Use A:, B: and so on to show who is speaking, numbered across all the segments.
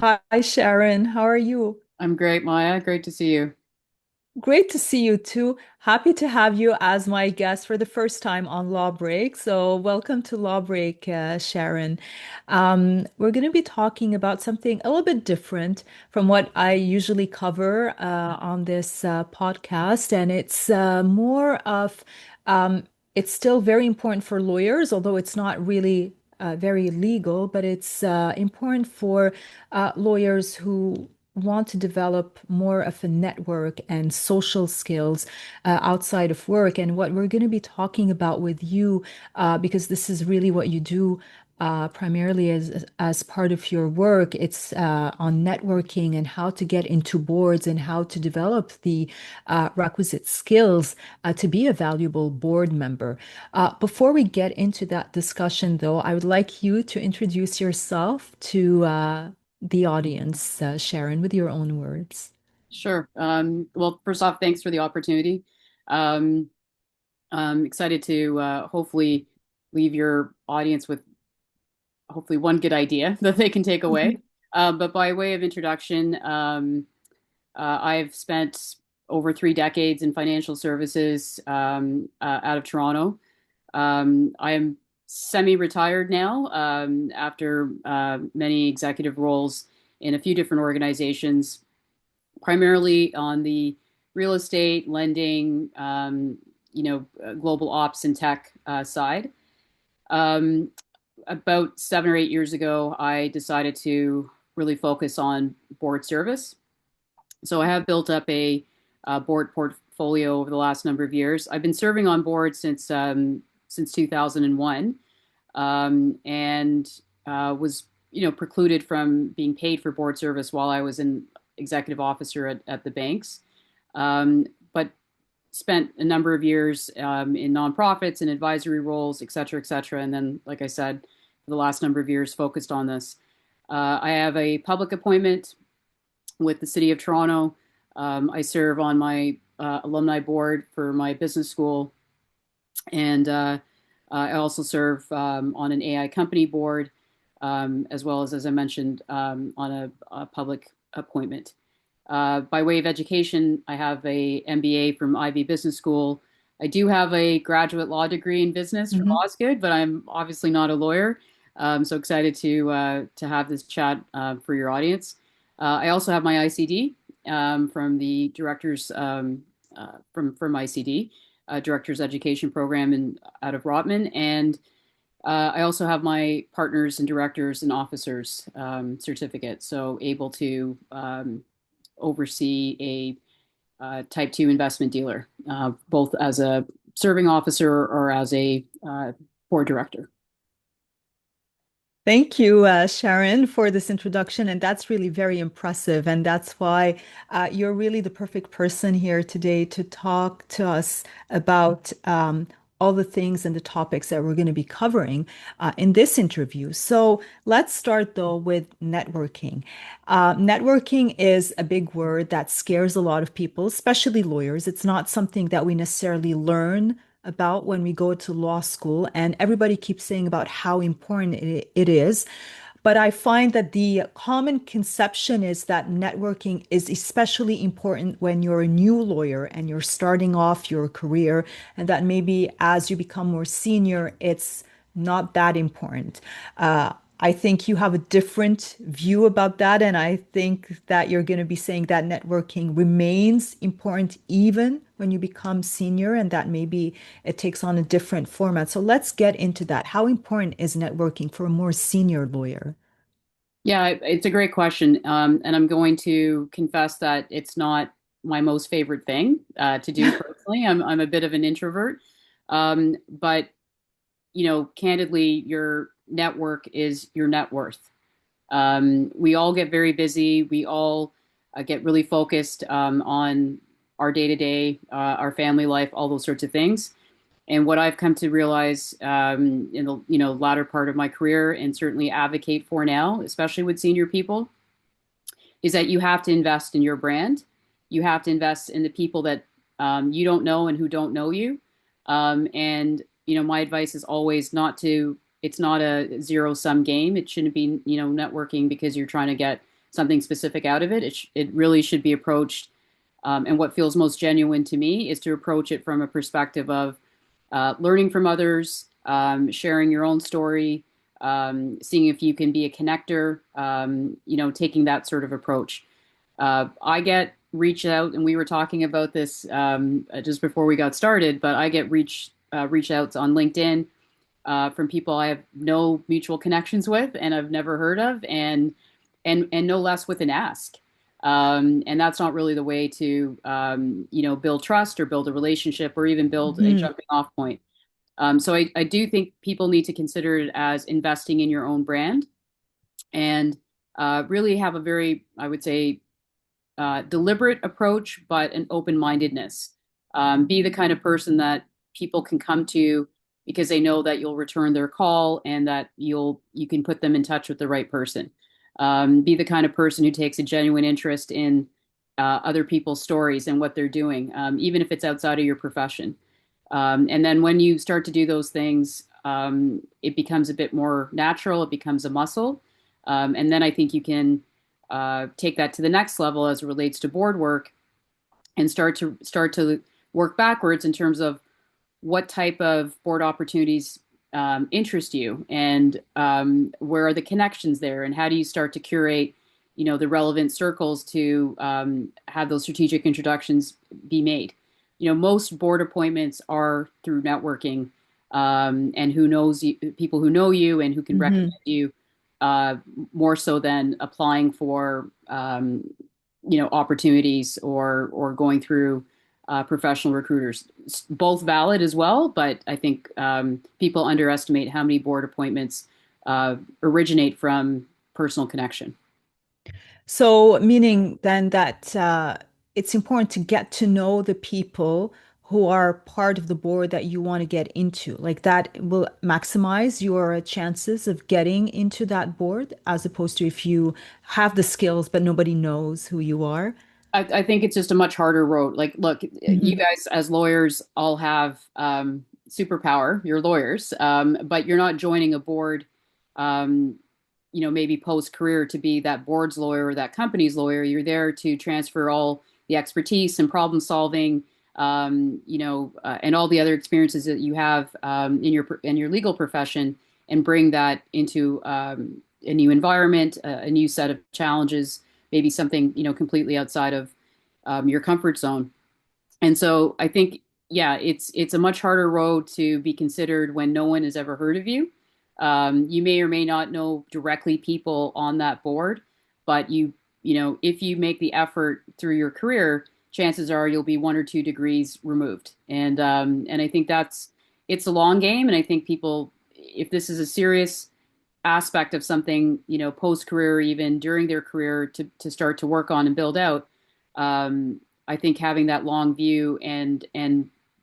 A: Hi, Sharon. How are you?
B: I'm great, Maya. Great to see you.
A: Great to see you too. Happy to have you as my guest for the first time on Law Break. So, welcome to Law Break, Sharon. We're going to be talking about something a little bit different from what I usually cover on this podcast, and it's more of it's still very important for lawyers, although it's not really very legal, but it's important for lawyers who want to develop more of a network and social skills outside of work. And what we're going to be talking about with you, because this is really what you do primarily as part of your work, it's on networking and how to get into boards and how to develop the requisite skills to be a valuable board member. Before we get into that discussion, though, I would like you to introduce yourself to the audience, Sharon, with your own words.
B: Sure. Well, first off, thanks for the opportunity. Um, I'm excited to hopefully leave your audience with hopefully one good idea that they can take away. But by way of introduction, I've spent over 3 decades in financial services out of Toronto. I am semi-retired now after many executive roles in a few different organizations, primarily on the real estate, lending, global ops and tech side. Um, about 7 or 8 years ago, I decided to really focus on board service. So I have built up a board portfolio over the last number of years. I've been serving on board since 2001, and was precluded from being paid for board service while I was an executive officer at the banks, but spent a number of years in nonprofits and advisory roles, et cetera, et cetera. And then, like I said, for the last number of years, focused on this. I have a public appointment with the City of Toronto. I serve on my alumni board for my business school, and I also serve on an AI company board, as well as I mentioned, on a public appointment. By way of education, I have a MBA from Ivy Business School. I do have a graduate law degree in business from
A: Mhm.
B: Osgood, but I'm obviously not a lawyer. So excited to have this chat for your audience. I also have my ICD from the directors from ICD, Directors Education Program in out of Rotman, and I also have my partners and directors and officers certificate, so able to oversee a type 2 investment dealer, both as a serving officer or as a board director.
A: Thank you, Sharon, for this introduction. And that's really very impressive. And that's why you're really the perfect person here today to talk to us about all the things and the topics that we're going to be covering in this interview. So let's start, though, with networking. Networking is a big word that scares a lot of people, especially lawyers. It's not something that we necessarily learn about when we go to law school, and everybody keeps saying about how important it is. But I find that the common conception is that networking is especially important when you're a new lawyer and you're starting off your career, and that maybe as you become more senior, it's not that important. I think you have a different view about that, and I think that you're going to be saying that networking remains important even when you become senior, and that maybe it takes on a different format. So let's get into that. How important is networking for a more senior lawyer?
B: Yeah, it's a great question, and I'm going to confess that it's not my most favorite thing to do personally. I'm a bit of an introvert, but candidly, your network is your net worth. We all get very busy. We all get really focused on our day to day, our family life, all those sorts of things. And what I've come to realize in the latter part of my career, and certainly advocate for now, especially with senior people, is that you have to invest in your brand. You have to invest in the people that you don't know and who don't know you. And my advice is always not to. It's not a zero sum game. It shouldn't be networking because you're trying to get something specific out of it. It really should be approached. And what feels most genuine to me is to approach it from a perspective of learning from others, sharing your own story, seeing if you can be a connector, taking that sort of approach. I get reached out, and we were talking about this just before we got started, but I get reach outs on LinkedIn from people I have no mutual connections with and I've never heard of, and no less with an ask. And that's not really the way to build trust or build a relationship or even build a
A: Mhm.
B: jumping off point. So I do think people need to consider it as investing in your own brand and really have a very, I would say, deliberate approach, but an open-mindedness. Be the kind of person that people can come to because they know that you'll return their call and that you can put them in touch with the right person. Be the kind of person who takes a genuine interest in other people's stories and what they're doing, even if it's outside of your profession. And then when you start to do those things, it becomes a bit more natural. It becomes a muscle, and then I think you can take that to the next level as it relates to board work and start to work backwards in terms of what type of board opportunities interest you and where are the connections there and how do you start to curate the relevant circles to have those strategic introductions be made. Most board appointments are through networking, and who knows you, people who know you and who can recommend
A: Mhm.
B: you uh, more so than applying for opportunities or going through professional recruiters. Both valid as well, but I think people underestimate how many board appointments originate from personal connection.
A: So, meaning then that it's important to get to know the people who are part of the board that you want to get into. Like that will maximize your chances of getting into that board, as opposed to if you have the skills but nobody knows who you are.
B: I think it's just a much harder road. Like, look, you
A: Mhm.
B: guys as lawyers all have superpower. You're lawyers, but you're not joining a board, um, maybe post career to be that board's lawyer or that company's lawyer. You're there to transfer all the expertise and problem solving, and all the other experiences that you have in your legal profession, and bring that into a new environment, a new set of challenges, maybe something completely outside of your comfort zone. And so I think, yeah, it's a much harder road to be considered when no one has ever heard of you. You may or may not know directly people on that board, but if you make the effort through your career, chances are you'll be 1 or 2 degrees removed. And I think it's a long game. And I think people, if this is a serious aspect of something, post career, even during their career to start to work on and build out, um, I think having that long view and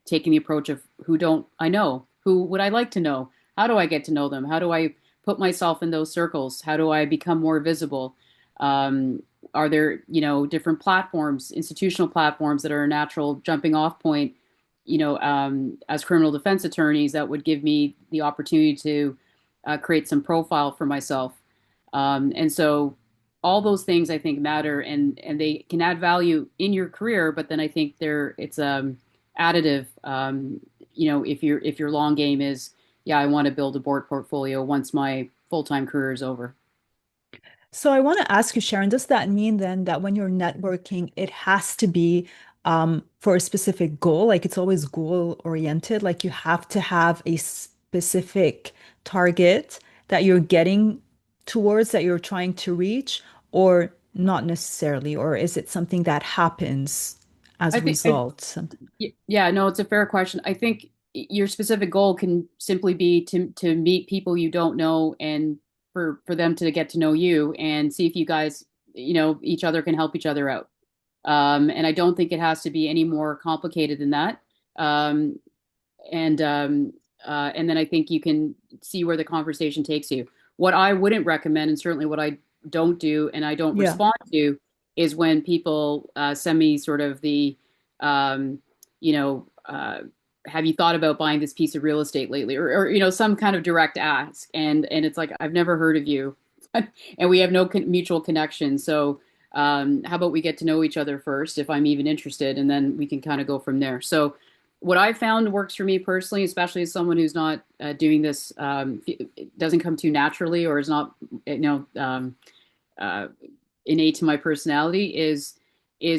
B: taking the approach of who don't I know, who would I like to know, how do I get to know them, how do I put myself in those circles, how do I become more visible, um, are there different platforms, institutional platforms that are a natural jumping off point, as criminal defense attorneys that would give me the opportunity to create some profile for myself. And so all those things I think matter, and they can add value in your career, but then I think it's additive. If your long game is, yeah, I want to build a board portfolio once my full-time career is over.
A: So I want to ask you, Sharon, does that mean then that when you're networking, it has to be for a specific goal? Like it's always goal oriented, like you have to have a specific target that you're getting towards, that you're trying to reach, or not necessarily? Or is it something that happens as
B: I
A: a
B: think
A: result?
B: Yeah, no, it's a fair question. I think your specific goal can simply be to meet people you don't know and for them to get to know you and see if you guys, each other can help each other out. And I don't think it has to be any more complicated than that. Um, and then I think you can see where the conversation takes you. What I wouldn't recommend, and certainly what I don't do and I don't
A: Yeah.
B: respond to, is when people send me sort of the, um, you know, have you thought about buying this piece of real estate lately, or some kind of direct ask, and it's like I've never heard of you. and we have no mutual connection. So, how about we get to know each other first, if I'm even interested, and then we can kind of go from there. So, what I found works for me personally, especially as someone who's not doing this, it doesn't come too naturally or is not, uh, innate to my personality, is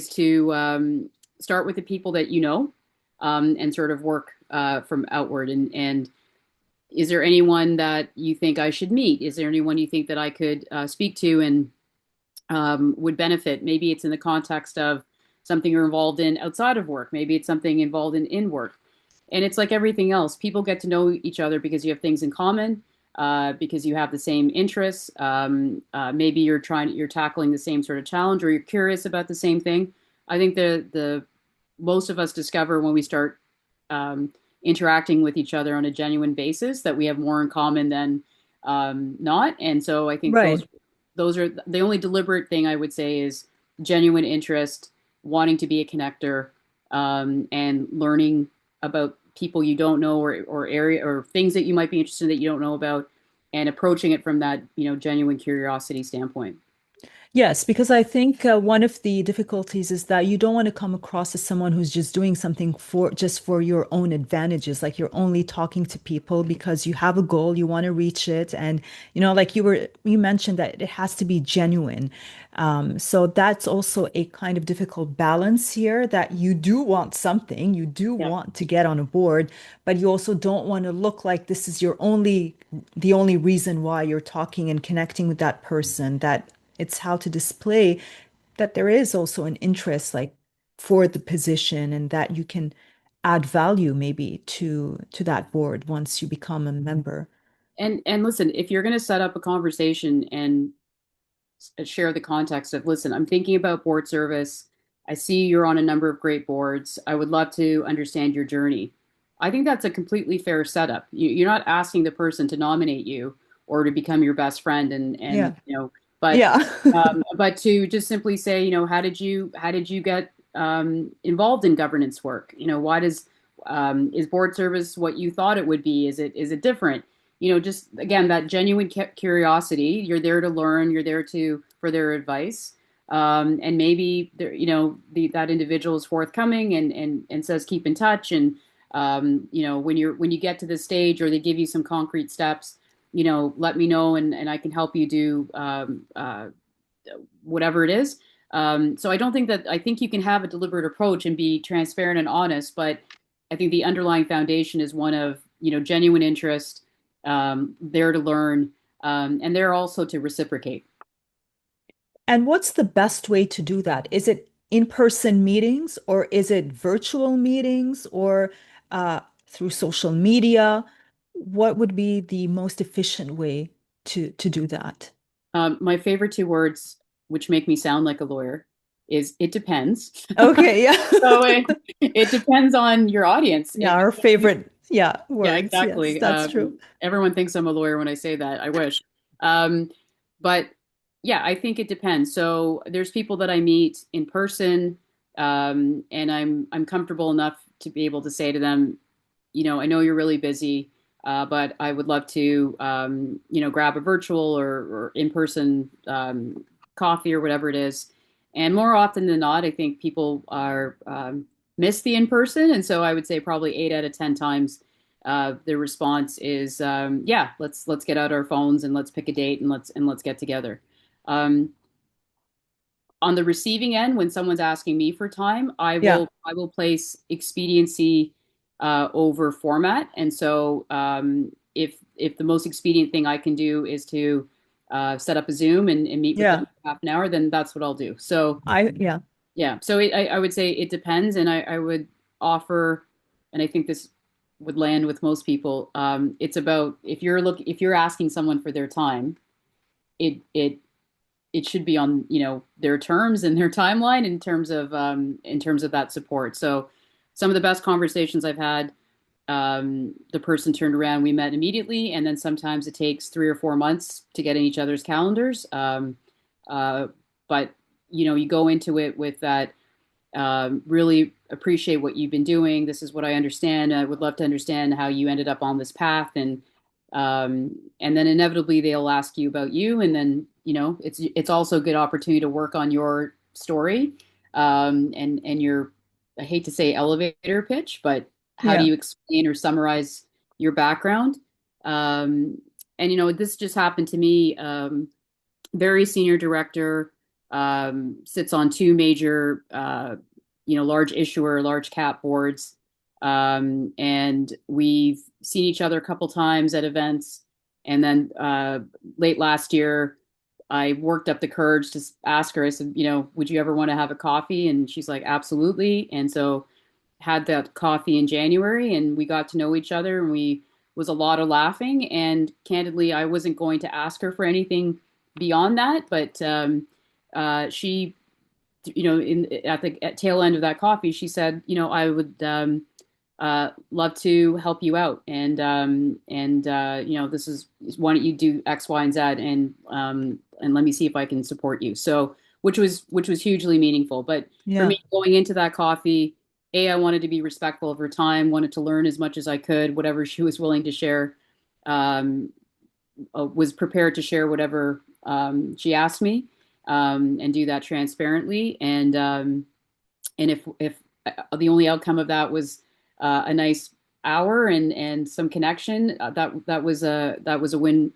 B: to start with the people that you know, and sort of work from outward. And is there anyone that you think I should meet? Is there anyone you think that I could speak to and would benefit? Maybe it's in the context of something you're involved in outside of work. Maybe it's something involved in work. And it's like everything else. People get to know each other because you have things in common, because you have the same interests. Maybe you're tackling the same sort of challenge, or you're curious about the same thing. I think the most of us discover when we start interacting with each other on a genuine basis that we have more in common than not. And so I think
A: Right.
B: those are the only deliberate thing I would say is genuine interest, wanting to be a connector, and learning about people you don't know, or area or things that you might be interested in that you don't know about, and approaching it from that, genuine curiosity standpoint.
A: Yes, because I think one of the difficulties is that you don't want to come across as someone who's just doing something for just for your own advantages. Like you're only talking to people because you have a goal, you want to reach it, and like you mentioned that it has to be genuine. So that's also a kind of difficult balance here that you do want something, you do
B: Yeah.
A: want to get on a board, but you also don't want to look like this is the only reason why you're talking and connecting with that person. That it's how to display that there is also an interest like for the position and that you can add value maybe to that board once you become a member.
B: And listen, if you're going to set up a conversation and share the context of, listen, I'm thinking about board service. I see you're on a number of great boards. I would love to understand your journey. I think that's a completely fair setup. You're not asking the person to nominate you or to become your best friend, and
A: Yeah.
B: but
A: Yeah.
B: but to just simply say, how did you get involved in governance work? Why does is board service what you thought it would be? Is it different? Just again, that genuine curiosity. You're there to learn. You're there to for their advice. And maybe that individual is forthcoming and says keep in touch. And when you get to this stage, or they give you some concrete steps, let me know, and I can help you do whatever it is. So I think you can have a deliberate approach and be transparent and honest, but I think the underlying foundation is one of, genuine interest, there to learn, and there also to reciprocate.
A: And what's the best way to do that? Is it in-person meetings or is it virtual meetings or through social media? What would be the most efficient way to do that?
B: My favorite two words, which make me sound like a lawyer, is it depends.
A: Okay, yeah.
B: So it depends on your audience.
A: Yeah, our favorite, yeah,
B: Yeah,
A: words. Yes,
B: exactly.
A: that's true.
B: Everyone thinks I'm a lawyer when I say that. I wish. Um, but yeah, I think it depends. So there's people that I meet in person, and I'm comfortable enough to be able to say to them, I know you're really busy, but I would love to, grab a virtual or in-person coffee or whatever it is. And more often than not, I think people are miss the in-person, and so I would say probably 8 out of 10 times, the response is, yeah, let's get out our phones and let's pick a date and let's get together. Um, on the receiving end, when someone's asking me for time, I
A: Yeah,
B: will I will place expediency over format. And so if the most expedient thing I can do is to set up a Zoom and meet with them
A: yeah.
B: for half an hour, then that's what I'll do. So
A: Yeah,
B: yeah, so I would say it depends, and I would offer, and I think this would land with most people. It's about, if you're asking someone for their time, it it should be on, their terms and their timeline in terms of that support. So some of the best conversations I've had, the person turned around, we met immediately, and then sometimes it takes 3 or 4 months to get in each other's calendars. Uh, but you go into it with that, really appreciate what you've been doing. This is what I understand. I would love to understand how you ended up on this path, and And then inevitably they'll ask you about you, and then it's also a good opportunity to work on your story, and your, I hate to say elevator pitch, but how do
A: Yeah.
B: you explain or summarize your background? Um, and this just happened to me. Very senior director, sits on two major, large issuer, large cap boards. And we've seen each other a couple times at events. And then late last year, I worked up the courage to ask her, I said, would you ever want to have a coffee? And she's like, absolutely. And so had that coffee in January, and we got to know each other, and we was a lot of laughing. And candidly, I wasn't going to ask her for anything beyond that, but she, in at the tail end of that coffee, she said, I would love to help you out, and this is, why don't you do X, Y, and Z, and let me see if I can support you. So, which was hugely meaningful. But for
A: Yeah.
B: me, going into that coffee, I wanted to be respectful of her time, wanted to learn as much as I could, whatever she was willing to share. Um, was prepared to share whatever she asked me, and do that transparently. And if the only outcome of that was a nice hour and some connection, that was a win.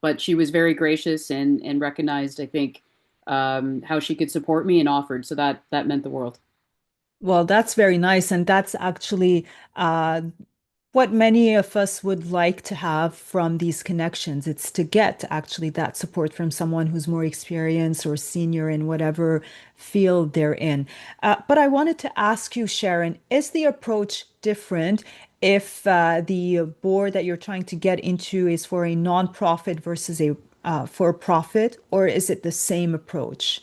B: But she was very gracious and recognized, I think, how she could support me and offered. So that meant the world.
A: Well, that's very nice. And that's actually uh, what many of us would like to have from these connections. It's to get actually that support from someone who's more experienced or senior in whatever field they're in. But I wanted to ask you, Sharon, is the approach different if the board that you're trying to get into is for a nonprofit versus a for-profit, or is it the same approach?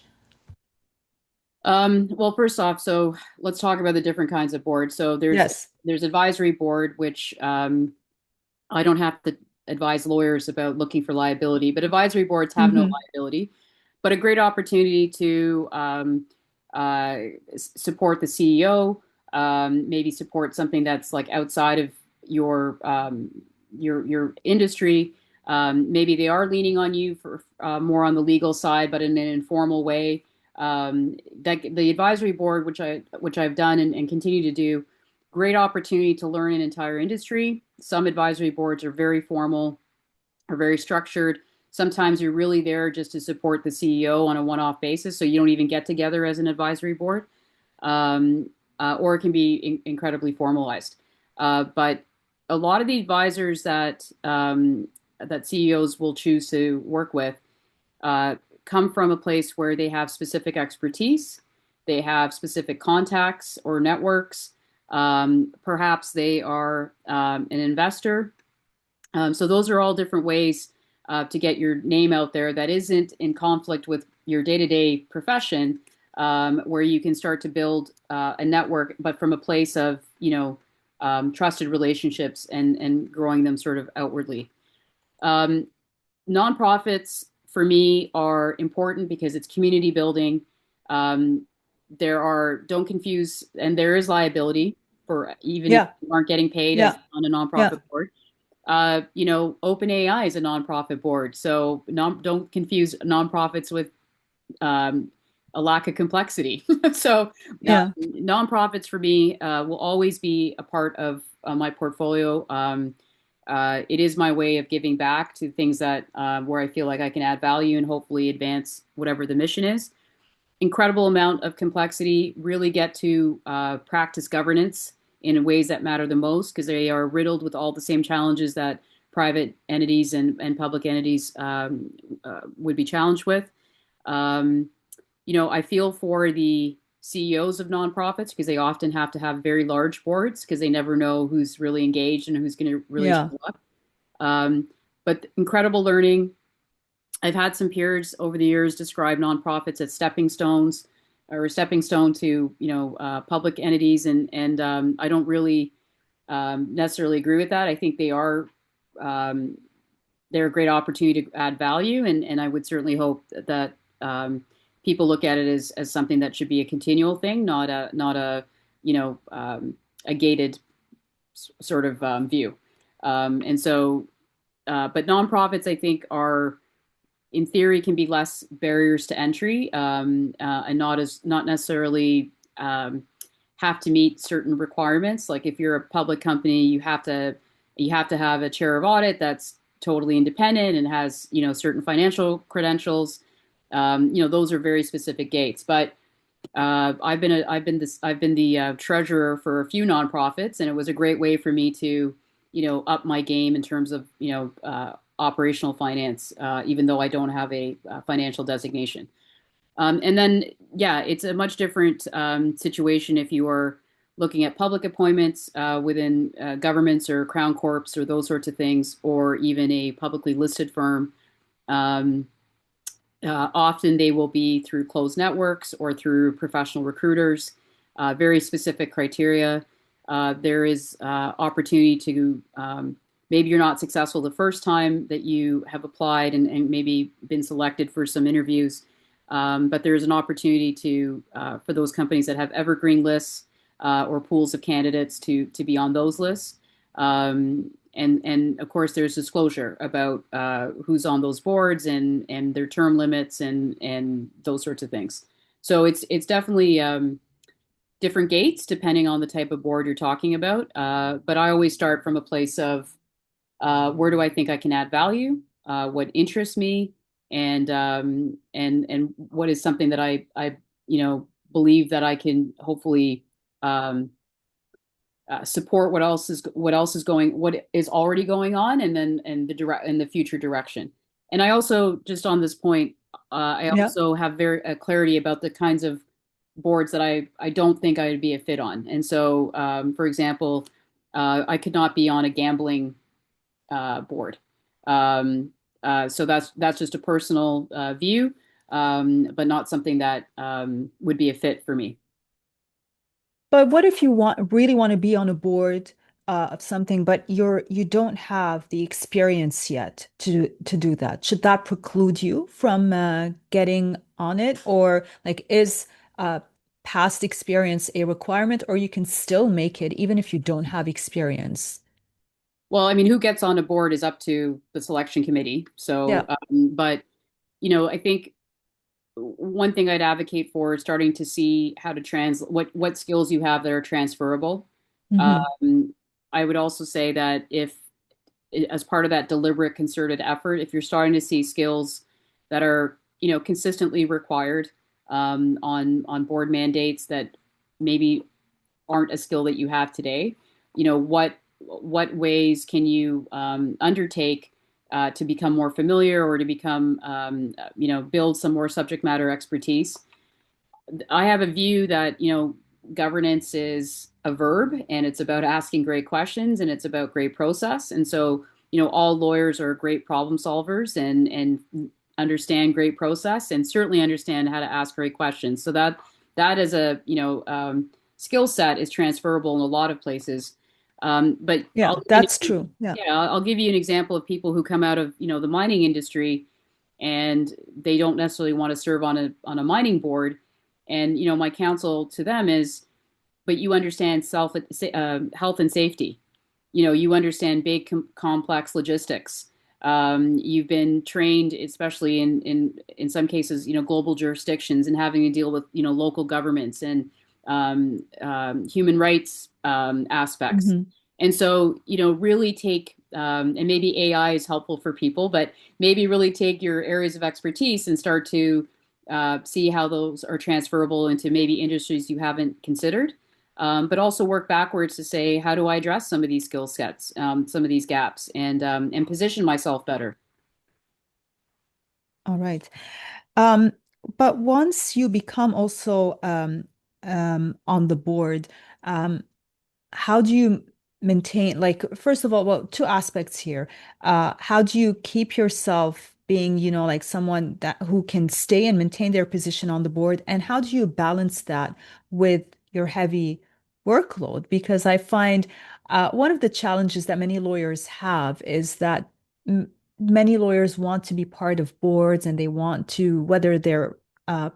B: Well, first off, so let's talk about the different kinds of boards. So there's
A: Yes.
B: there's advisory board, which I don't have to advise lawyers about looking for liability, but advisory boards have no
A: Hmm.
B: liability, but a great opportunity to uh, support the CEO, maybe support something that's like outside of your industry. Maybe they are leaning on you for more on the legal side, but in an informal way. That the advisory board, which I've done and continue to do, great opportunity to learn an entire industry. Some advisory boards are very formal, are very structured. Sometimes you're really there just to support the CEO on a one-off basis, so you don't even get together as an advisory board, or it can be incredibly formalized. But a lot of the advisors that CEOs will choose to work with uh, come from a place where they have specific expertise, they have specific contacts or networks. Perhaps they are an investor. So those are all different ways to get your name out there that isn't in conflict with your day-to-day profession, where you can start to build a network, but from a place of trusted relationships and growing them sort of outwardly. Um, Nonprofits for me are important because it's community building. Um, don't confuse, and there is liability for even if
A: Yeah.
B: you aren't getting paid as
A: Yeah.
B: on a
A: Yeah.
B: nonprofit board. OpenAI is a nonprofit board, so don't confuse nonprofits with um, a lack of complexity. So
A: Yeah.
B: nonprofits for me will always be a part of my portfolio. It is my way of giving back to things that where I feel like I can add value and hopefully advance whatever the mission is. Incredible amount of complexity. Really get to practice governance in ways that matter the most because they are riddled with all the same challenges that private entities and public entities would be challenged with. Um, I feel for the CEOs of nonprofits because they often have to have very large boards because they never know who's really engaged and who's going to really
A: Yeah.
B: show up. Um, but incredible learning. I've had some peers over the years describe nonprofits as stepping stones or a stepping stone to public entities, and I don't really necessarily agree with that. I think um, they're a great opportunity to add value, and I would certainly hope that people look at it as something that should be a continual thing, not a a gated sort of view. And so but nonprofits, I think, are in theory can be less barriers to entry, and not necessarily have to meet certain requirements. Like if you're a public company, you have to have a chair of audit that's totally independent and has certain financial credentials. Those are very specific gates. But I've been the treasurer for a few nonprofits, and it was a great way for me to up my game in terms of operational finance, even though I don't have a financial designation. And then, yeah, it's a much different situation if you are looking at public appointments within governments or crown corps or those sorts of things, or even a publicly listed firm. Um, Often they will be through closed networks or through professional recruiters, very specific criteria. There is opportunity to maybe you're not successful the first time that you have applied and maybe been selected for some interviews. But there's an opportunity to for those companies that have evergreen lists or pools of candidates to be on those lists. And of course, there's disclosure about who's on those boards and their term limits and those sorts of things. So it's definitely different gates depending on the type of board you're talking about. But I always start from a place of where do I think I can add value, what interests me, and what is something that I believe that I can hopefully um, support what is already going on, and then and the future direction. And I also just on this point, I
A: Yeah.
B: also have very clarity about the kinds of boards that I don't think I would be a fit on. And so, for example, I could not be on a gambling board. Um, so that's just a personal view, but not something that would be a fit for me.
A: But what if you really want to be on a board of something, but you don't have the experience yet to do that? Should that preclude you from getting on it, or like is past experience a requirement, or you can still make it even if you don't have experience?
B: Well, I mean, who gets on a board is up to the selection committee. So,
A: Yeah.
B: but I think one thing I'd advocate for is starting to see how to what skills you have that are transferable.
A: Hmm.
B: Um, I would also say that if, as part of that deliberate, concerted effort, if you're starting to see skills that are, consistently required on board mandates that maybe aren't a skill that you have today, what ways can you undertake to become more familiar or to become build some more subject matter expertise. I have a view that governance is a verb, and it's about asking great questions, and it's about great process. And so all lawyers are great problem solvers and understand great process and certainly understand how to ask great questions. So that is a skill set is transferable in a lot of places. But
A: Yeah, that's true. Yeah.
B: I'll give you an example of people who come out of the mining industry, and they don't necessarily want to serve on a mining board. And my counsel to them is, but you understand health and safety. You understand big complex logistics. You've been trained, especially in some cases, global jurisdictions and having to deal with local governments and human rights aspects.
A: Hmm.
B: And so, really take and maybe AI is helpful for people, but maybe really take your areas of expertise and start to see how those are transferable into maybe industries you haven't considered. But also work backwards to say, how do I address some of these skill sets, some of these gaps, and position myself better?
A: All right. Um, but once you become also on the board, um, how do you maintain, like, first of all, well, two aspects here. How do you keep yourself being, like someone that who can stay and maintain their position on the board? And how do you balance that with your heavy workload? Because I find one of the challenges that many lawyers have is that many lawyers want to be part of boards and they want to, whether they're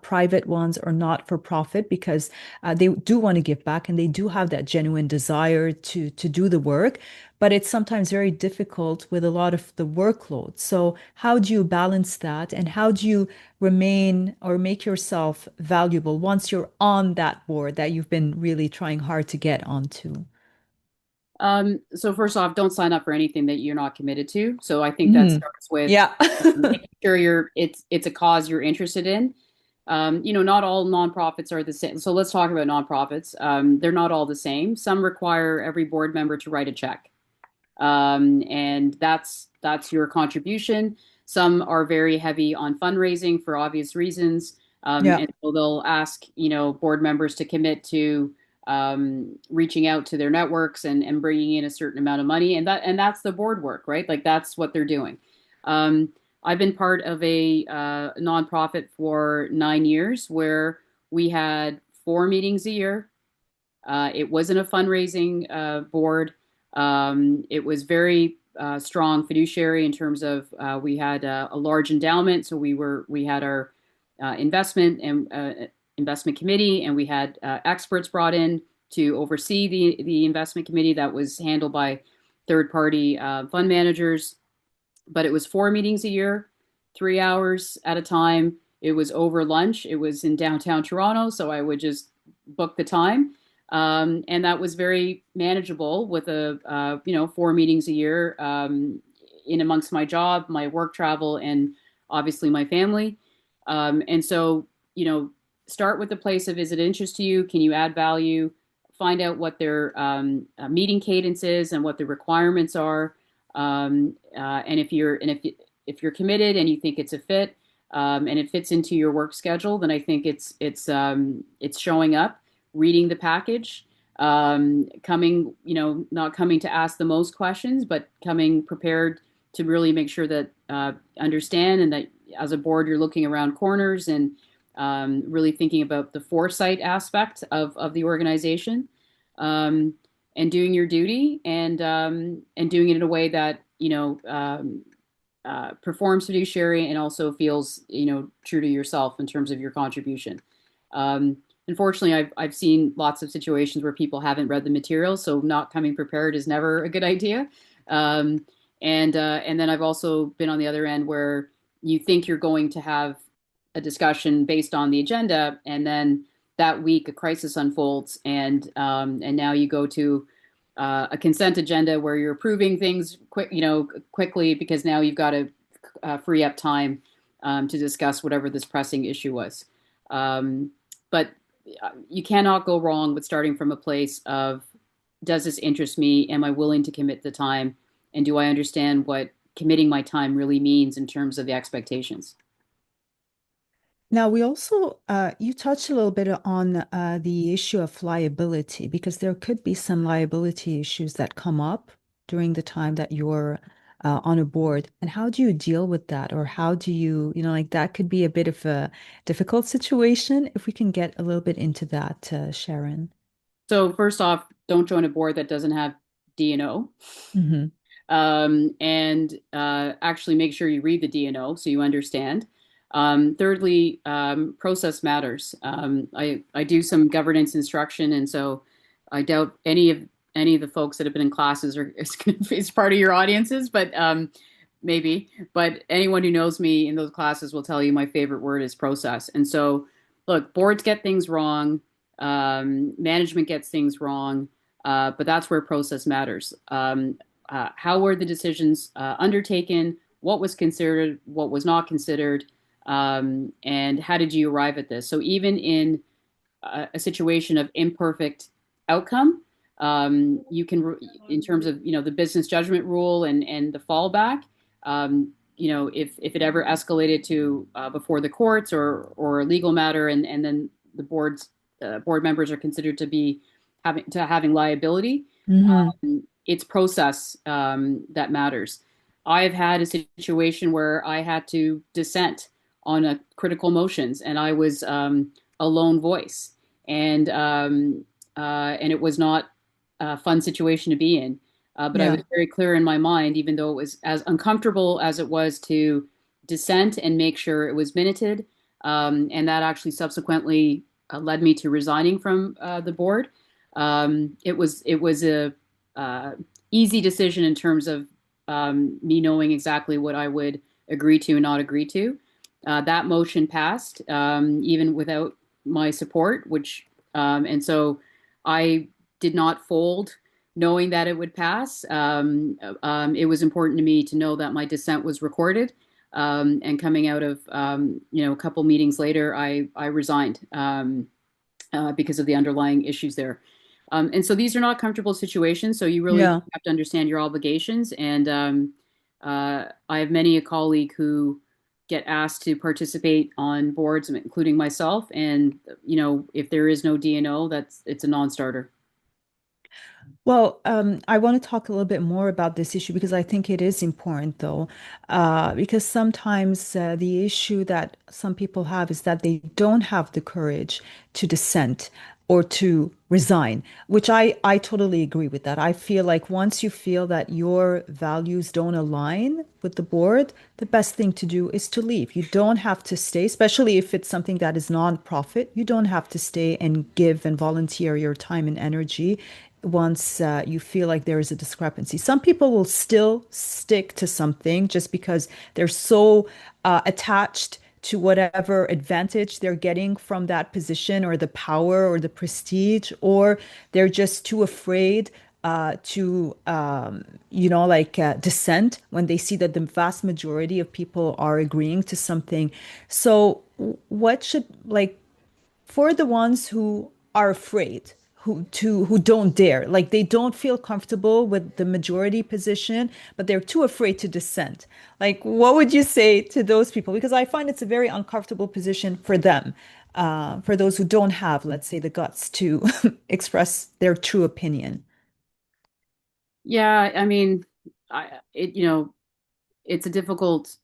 A: private ones or not for profit, because they do want to give back and they do have that genuine desire to do the work. but it's sometimes very difficult with a lot of the workload. So, how do you balance that? And how do you remain or make yourself valuable once you're on that board that you've been really trying hard to get onto?
B: So first off, don't sign up for anything that you're not committed to. So I think that
A: Mhm.
B: starts with
A: Yeah.
B: making sure it's a cause you're interested in. Not all nonprofits are the same. So let's talk about nonprofits. They're not all the same. Some require every board member to write a check, and that's your contribution. Some are very heavy on fundraising for obvious reasons,
A: Yeah.
B: and so they'll ask board members to commit to reaching out to their networks and bringing in a certain amount of money, and that's the board work, right? Like that's what they're doing. Um, I've been part of a nonprofit for 9 years where we had 4 meetings a year. It wasn't a fundraising board. It was very strong fiduciary in terms of we had a large endowment, so we had our investment and investment committee, and we had experts brought in to oversee the investment committee that was handled by third party fund managers. But it was 4 meetings a year, 3 hours at a time. It was over lunch. It was in downtown Toronto, so I would just book the time. And that was very manageable with 4 meetings a year in amongst my job, my work travel, and obviously my family. And so, start with the place of, is it interest to you? Can you add value? Find out what their meeting cadence is and what the requirements are. And if you're committed and you think it's a fit, and it fits into your work schedule, then I think it's showing up, reading the package, coming, not coming to ask the most questions, but coming prepared to really make sure that understand, and that as a board you're looking around corners and really thinking about the foresight aspect of the organization. And doing your duty, and doing it in a way that performs fiduciary and also feels true to yourself in terms of your contribution. Unfortunately, I've seen lots of situations where people haven't read the material, so not coming prepared is never a good idea. And then I've also been on the other end where you think you're going to have a discussion based on the agenda, and then that week a crisis unfolds, and now you go to a consent agenda where you're approving things quickly because now you've got to free up time to discuss whatever this pressing issue was. But you cannot go wrong with starting from a place of, does this interest me? Am I willing to commit the time? And do I understand what committing my time really means in terms of the expectations?
A: Now, we also, you touched a little bit on the issue of liability, because there could be some liability issues that come up during the time that you're on a board. And how do you deal with that? Or how do you, like that could be a bit of a difficult situation. If we can get a little bit into that, Sharon.
B: So first off, don't join a board that doesn't have D&O.
A: Hmm.
B: And actually make sure you read the D&O so you understand. Thirdly, process matters. I do some governance instruction, and so I doubt any of the folks that have been in classes are is part of your audiences, but maybe. But anyone who knows me in those classes will tell you my favorite word is process. And so, look, boards get things wrong, management gets things wrong, but that's where process matters. How were the decisions undertaken? What was considered? What was not considered? And how did you arrive at this? So even in a situation of imperfect outcome, you can, in terms of the business judgment rule and the fallback. If it ever escalated to before the courts or a legal matter, and then the board members are considered to be having liability.
A: Hmm.
B: It's process that matters. I've had a situation where I had to dissent on a critical motions, and I was a lone voice, and it was not a fun situation to be in. But I
A: Yeah.
B: was very clear in my mind, even though it was as uncomfortable as it was to dissent and make sure it was minuted, and that actually subsequently led me to resigning from the board. It was a easy decision in terms of me knowing exactly what I would agree to and not agree to. That motion passed, even without my support, and so I did not fold knowing that it would pass. It was important to me to know that my dissent was recorded. And coming out of, a couple meetings later, I resigned because of the underlying issues there. And so these are not comfortable situations. So you really
A: Yeah.
B: have to understand your obligations. And I have many a colleague who get asked to participate on boards, including myself. And if there is no DNO, it's a non-starter.
A: Well, I want to talk a little bit more about this issue because I think it is important, though, because sometimes the issue that some people have is that they don't have the courage to dissent or to resign, which I totally agree with that. I feel like once you feel that your values don't align with the board, the best thing to do is to leave. You don't have to stay, especially if it's something that is non-profit. You don't have to stay and give and volunteer your time and energy once you feel like there is a discrepancy. Some people will still stick to something just because they're so attached to whatever advantage they're getting from that position or the power or the prestige, or they're just too afraid to dissent when they see that the vast majority of people are agreeing to something. So, what should like for the ones who are afraid, who don't dare, like they don't feel comfortable with the majority position, but they're too afraid to dissent. Like, what would you say to those people? Because I find it's a very uncomfortable position for them, for those who don't have, let's say, the guts to express their true opinion.
B: Yeah, I mean, it's a difficult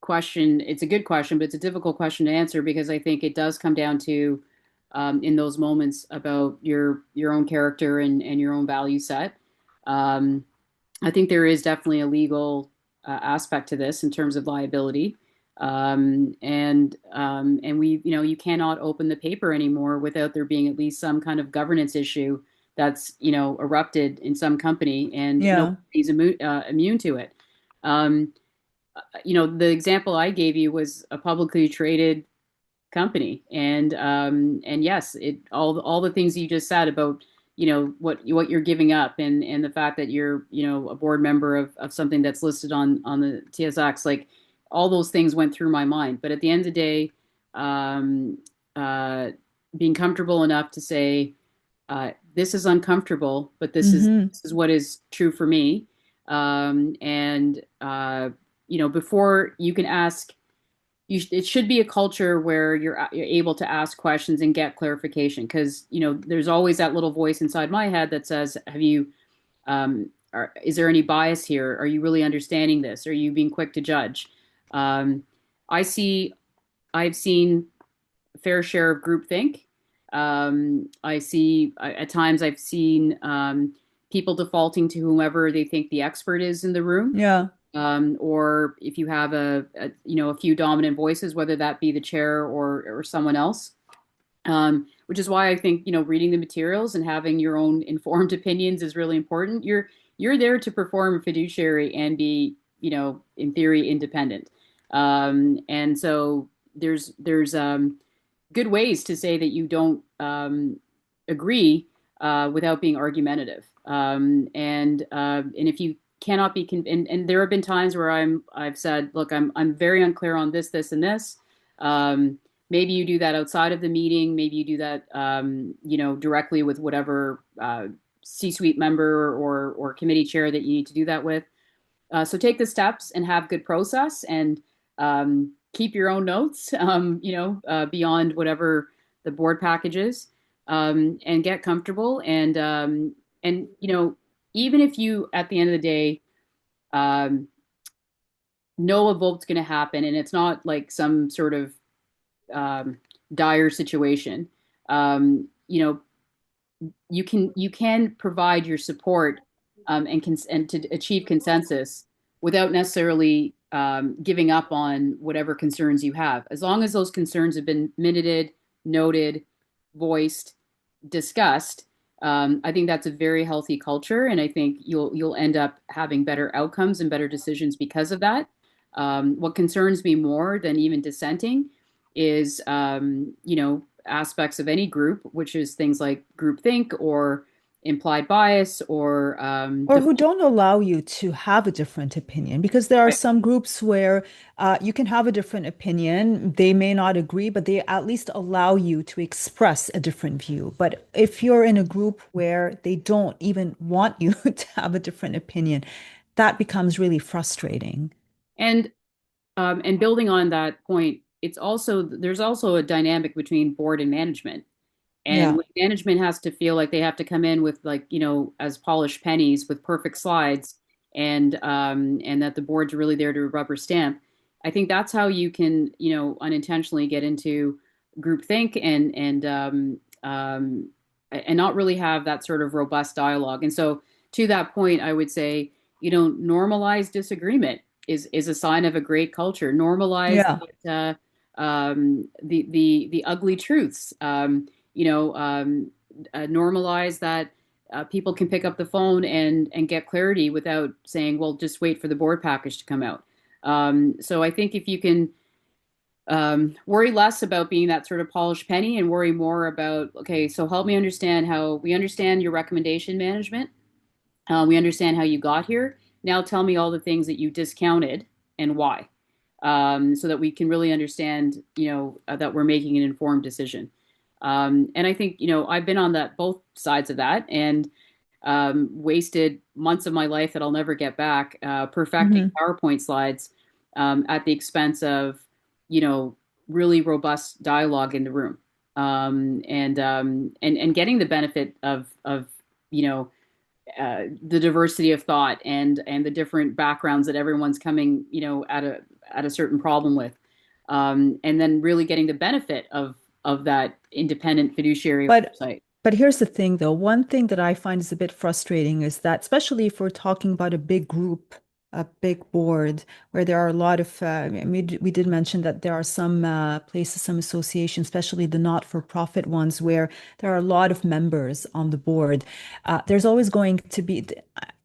B: question. It's a good question, but it's a difficult question to answer because I think it does come down to in those moments about your own character and your own value set. Um, I think there is definitely a legal aspect to this in terms of liability. And we, you cannot open the paper anymore without there being at least some kind of governance issue that's, erupted in some company, and
A: Yeah.
B: nobody's immune to it. Um, the example I gave you was a publicly traded company, and yes, all the things you just said about what you're giving up, and the fact that you're a board member of something that's listed on the TSX, like all those things went through my mind. But at the end of the day, um, uh, being comfortable enough to say this is uncomfortable, but
A: Mm-hmm.
B: this is what is true for me. And before you can ask, it should be a culture where you're able to ask questions and get clarification, because there's always that little voice inside my head that says, have you is there any bias here? Are you really understanding this? Are you being quick to judge? um, I see I've seen a fair share of groupthink. At times I've seen people defaulting to whomever they think the expert is in the room.
A: Yeah.
B: Or if you have a few dominant voices, whether that be the chair or someone else. Which is why I think reading the materials and having your own informed opinions is really important. You're there to perform a fiduciary and be in theory independent. And so there's good ways to say that you don't agree without being argumentative. And if you cannot be and there have been times where I've said, look, I'm very unclear on this, and this. Maybe you do that outside of the meeting. Maybe you do that directly with whatever C-suite member or committee chair that you need to do that with. So take the steps and have good process, and keep your own notes, beyond whatever the board package is, and get comfortable. And even if you, at the end of the day, um, know a vote's going to happen, and it's not like some sort of um, dire situation, you can provide your support, and to achieve consensus without necessarily giving up on whatever concerns you have, as long as those concerns have been minuted, noted, voiced, discussed. I think that's a very healthy culture, and I think you'll end up having better outcomes and better decisions because of that. What concerns me more than even dissenting is, aspects of any group, which is things like groupthink or implied bias or
A: Or who don't allow you to have a different opinion, because there are
B: right.
A: some groups where you can have a different opinion. They may not agree, but they at least allow you to express a different view. But if you're in a group where they don't even want you to have a different opinion, that becomes really frustrating.
B: and and building on that point, there's also a dynamic between board and management. And
A: Yeah.
B: when management has to feel like they have to come in with, like, as polished pennies with perfect slides, and that the board's really there to rubber stamp, I think that's how you can, unintentionally get into groupthink and not really have that sort of robust dialogue. And so to that point, I would say, normalize disagreement is a sign of a great culture. Normalize
A: Yeah.
B: that, the ugly truths. Normalize that people can pick up the phone and get clarity without saying, "Well, just wait for the board package to come out." So I think if you can worry less about being that sort of polished penny and worry more about, okay, so help me understand how we understand your recommendation management. We understand how you got here. Now tell me all the things that you discounted and why, so that we can really understand, that we're making an informed decision. And I think, I've been on that both sides of that, and wasted months of my life that I'll never get back, perfecting
A: Hmm.
B: PowerPoint slides, at the expense of, you know, really robust dialogue in the room, and getting the benefit of you know the diversity of thought and the different backgrounds that everyone's coming, at a certain problem with, and then really getting the benefit of that independent fiduciary
A: But
B: oversight.
A: but here's the thing though. One thing that I find is a bit frustrating is that, especially if we're talking about a big group, a big board, where there are a lot of, we did mention that there are some places, some associations, especially the not-for-profit ones, where there are a lot of members on the board. There's always going to be,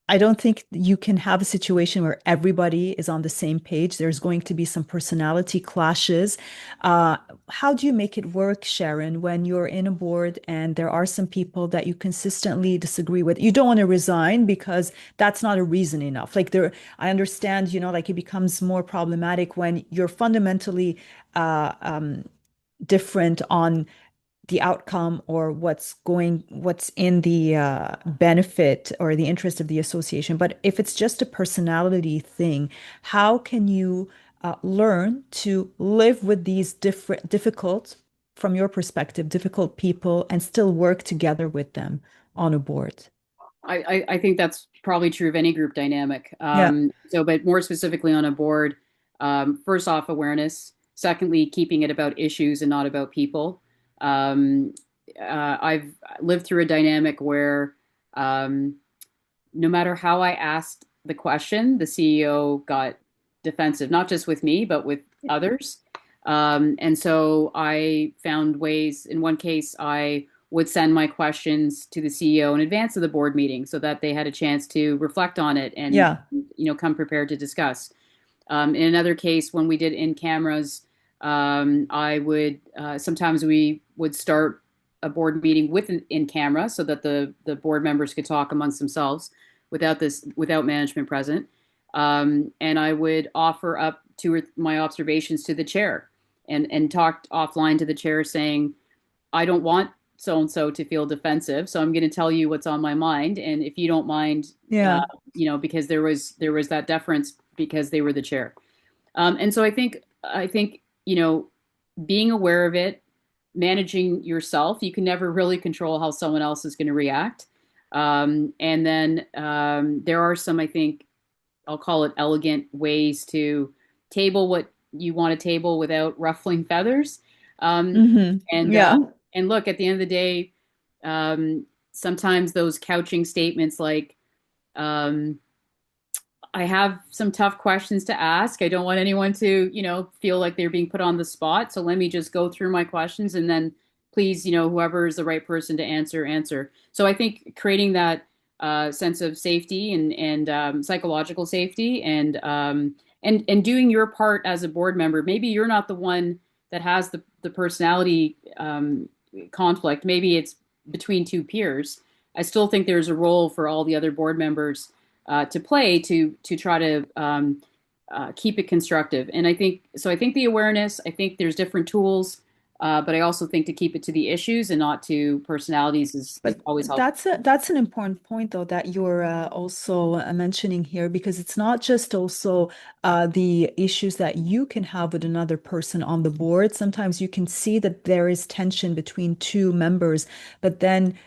A: I don't think you can have a situation where everybody is on the same page. There's going to be some personality clashes. Uh, how do you make it work, Sharon, when you're in a board and there are some people that you consistently disagree with? You don't want to resign because that's not a reason enough. Like there, I understand, like it becomes more problematic when you're fundamentally uh, um, different on the outcome or what's in the benefit or the interest of the association. But if it's just a personality thing, how can you learn to live with these difficult, from your perspective, difficult people and still work together with them on a board?
B: I think that's probably true of any group dynamic.
A: Yeah.
B: But more specifically on a board, first off, awareness. Secondly, keeping it about issues and not about people. Um, I've lived through a dynamic where, um, no matter how I asked the question, the CEO got defensive, not just with me, but with others. And so I found ways. In one case, I would send my questions to the CEO in advance of the board meeting so that they had a chance to reflect on it and,
A: Yeah.
B: come prepared to discuss. In another case, when we did in cameras, I would sometimes we would start a board meeting with an in camera so that the board members could talk amongst themselves without management present. And I would offer up my observations to the chair, and talked offline to the chair saying, I don't want so and so to feel defensive, so I'm going to tell you what's on my mind, and if you don't mind, uh,
A: Yeah.
B: because there was that deference because they were the chair. And so I think being aware of it, managing yourself. You can never really control how someone else is going to react. And then there are some, I think, I'll call it elegant ways to table what you want to table without ruffling feathers. Um,
A: Hmm.
B: and uh,
A: Yeah.
B: and look, at the end of the day, sometimes those couching statements like, um, I have some tough questions to ask. I don't want anyone to, feel like they're being put on the spot. So let me just go through my questions and then please, whoever is the right person to answer. So I think creating that sense of safety and psychological safety and doing your part as a board member. Maybe you're not the one that has the personality conflict. Maybe it's between two peers. I still think there's a role for all the other board members to play to try to keep it constructive. And I think so. I think the awareness. I think there's different tools, but I also think to keep it to the issues and not to personalities is
A: But
B: always helpful.
A: that's an important point, though, that you're also mentioning here, because it's not just also the issues that you can have with another person on the board. Sometimes you can see that there is tension between two members, but then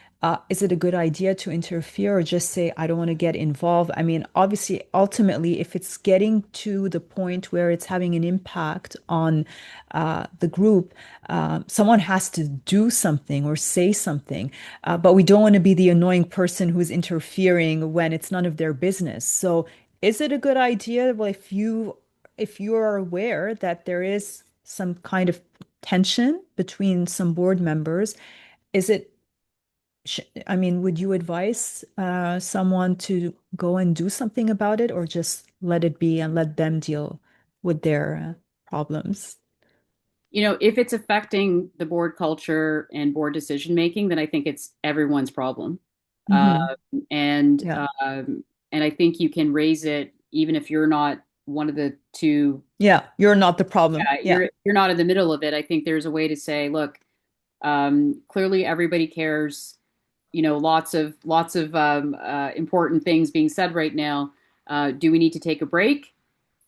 A: is it a good idea to interfere or just say, I don't want to get involved? I mean, obviously, ultimately, if it's getting to the point where it's having an impact on the group, someone has to do something or say something. But we don't want to be the annoying person who's interfering when it's none of their business. So, is it a good idea? Well, if you are aware that there is some kind of tension between some board members, is it I mean, would you advise someone to go and do something about it or just let it be and let them deal with their problems?
B: If it's affecting the board culture and board decision making, then I think it's everyone's problem. Uh,
A: Hmm.
B: and
A: Yeah.
B: and I think you can raise it even if you're not one of the two.
A: Yeah. You're not the problem. Yeah.
B: You're not in the middle of it. I think there's a way to say, look, clearly everybody cares. Lots of important things being said right now. Do we need to take a break?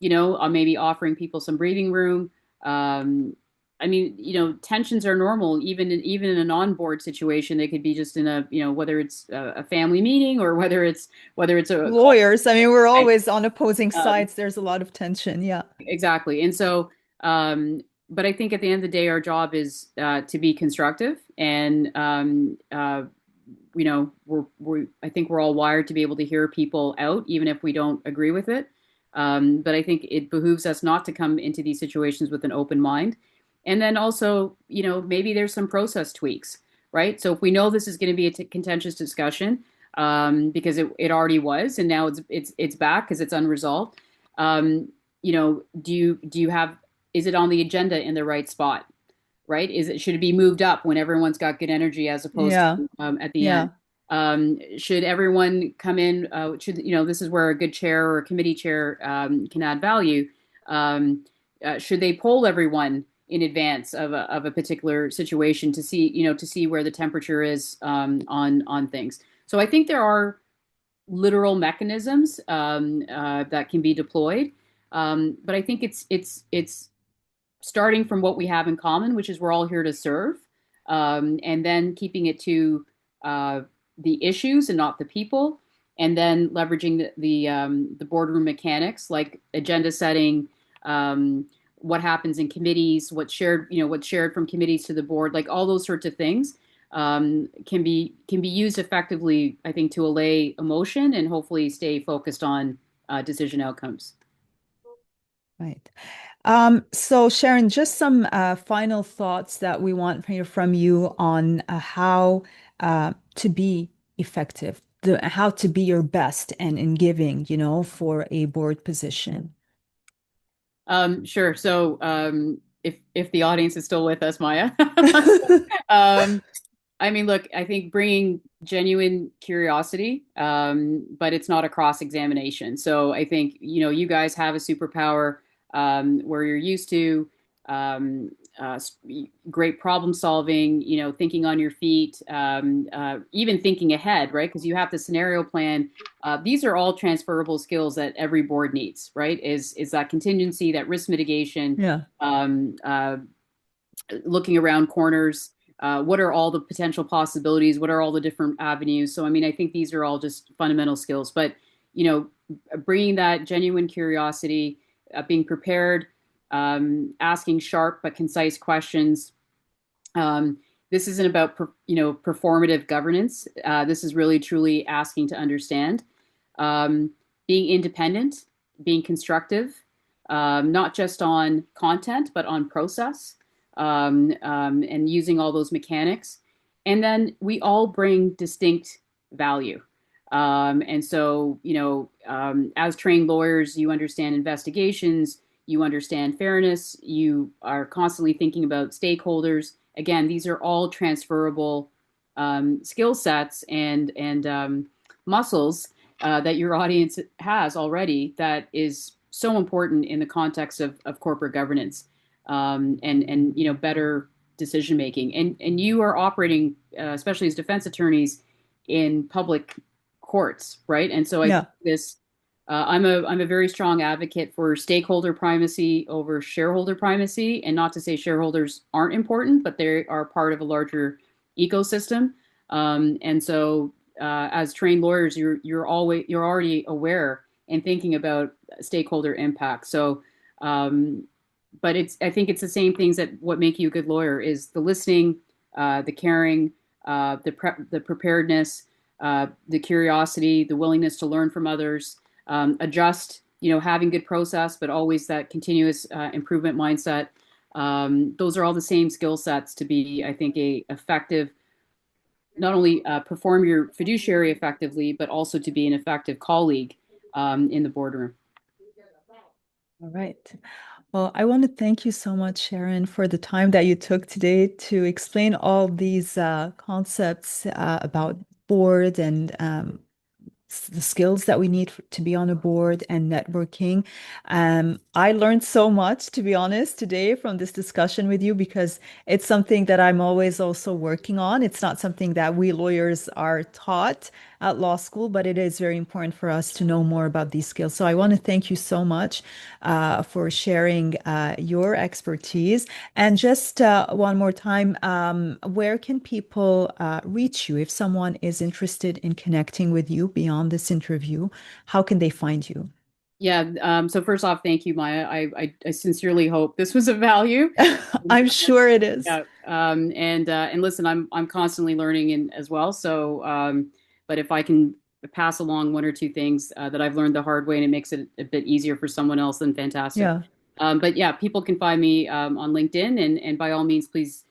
B: Maybe offering people some breathing room. Um, I mean, tensions are normal, even in a non-board situation. They could be just in a, whether it's a family meeting or whether it's a call.
A: Lawyers, I mean, we're
B: Right?
A: always on opposing
B: Um,
A: sides. There's a lot of tension. Yeah.
B: exactly. And so, but I think at the end of the day, our job is to be constructive, and I think we're all wired to be able to hear people out, even if we don't agree with it. But I think it behooves us not to come into these situations with an open mind. And then also, maybe there's some process tweaks, right? So if we know this is going to be a contentious discussion, because it already was, and now it's back because it's unresolved. Um, do you have, is it on the agenda in the right spot? Right? Should it be moved up when everyone's got good energy as opposed
A: Yeah.
B: to at the end?
A: Yeah.
B: Should everyone come in? This is where a good chair or a committee chair can add value. Should they poll everyone in advance of a particular situation to see where the temperature is on things? So I think there are literal mechanisms that can be deployed, but I think it's starting from what we have in common, which is we're all here to serve, and then keeping it to uh, the issues and not the people, and then leveraging the boardroom mechanics like agenda setting, what happens in committees, what's shared from committees to the board, like all those sorts of things can be used effectively, I think, to allay emotion and hopefully stay focused on decision outcomes.
A: Right. So Sharon, just some final thoughts that we want to hear from you on how to be effective, how to be your best and in giving, for a board position.
B: Sure. So, if the audience is still with us, Maya, um, I mean, look, I think bringing genuine curiosity, but it's not a cross examination. So I think, you guys have a superpower where you're used to um, great problem solving, thinking on your feet, even thinking ahead, right? Because you have the scenario plan. These are all transferable skills that every board needs, right? Is that contingency, that risk mitigation,
A: Yeah.
B: um, looking around corners. What are all the potential possibilities? What are all the different avenues? So, I mean, I think these are all just fundamental skills. But, you know, bringing that genuine curiosity, being prepared, asking sharp but concise questions. Um, this isn't about, performative governance. This is really truly asking to understand, um, being independent, being constructive, not just on content, but on process. and using all those mechanics. And then we all bring distinct value. And so, as trained lawyers, you understand investigations, you understand fairness, you are constantly thinking about stakeholders. Again, these are all transferable skill sets and muscles that your audience has already that is so important in the context of corporate governance and better decision making. And you are operating, especially as defense attorneys, in public courts, right? And so I think
A: Yeah.
B: this. I'm a very strong advocate for stakeholder primacy over shareholder primacy, and not to say shareholders aren't important, but they are part of a larger ecosystem. And so, as trained lawyers, you're already aware and thinking about stakeholder impact. So, but I think it's the same things that what make you a good lawyer is the listening, the caring, the preparedness, the curiosity, the willingness to learn from others, adjust, having good process, but always that continuous improvement mindset. Those are all the same skill sets to be, I think, a effective, not only perform your fiduciary effectively, but also to be an effective colleague in the boardroom.
A: All right. Well, I want to thank you so much, Sharon, for the time that you took today to explain all these concepts about board and the skills that we need to be on a board and networking. I learned so much, to be honest, today from this discussion with you because it's something that I'm always also working on. It's not something that we lawyers are taught at law school, but it is very important for us to know more about these skills. So I want to thank you so much for sharing your expertise. And just one more time, where can people reach you if someone is interested in connecting with you beyond this interview? How can they find you?
B: Yeah. So first off, thank you, Maya. I sincerely hope this was of value.
A: I'm sure it is.
B: Yeah. And listen, I'm constantly learning and as well. So, but if I can pass along one or two things that I've learned the hard way and it makes it a bit easier for someone else, then fantastic.
A: Yeah.
B: But yeah, people can find me on LinkedIn, and by all means, please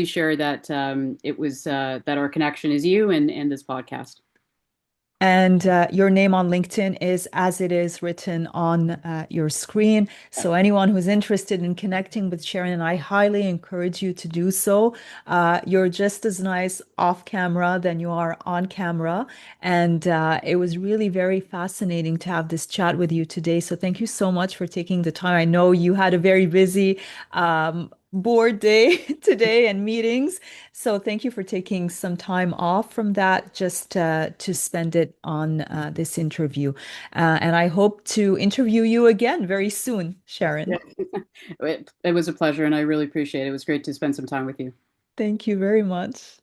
B: share that it was that our connection is you and this podcast.
A: And your name on LinkedIn is as it is written on your screen. So, anyone who's interested in connecting with Sharon and I highly encourage you to do so. You're just as nice off camera than you are on camera. And it was really very fascinating to have this chat with you today. So, thank you so much for taking the time. I know you had a very busy board day today and meetings. So thank you for taking some time off from that just to spend it on this interview. And I hope to interview you again very soon,
B: Yeah.
A: Sharon.
B: It was a pleasure, and I really appreciate it. It was great to spend some time with you.
A: Thank you very much.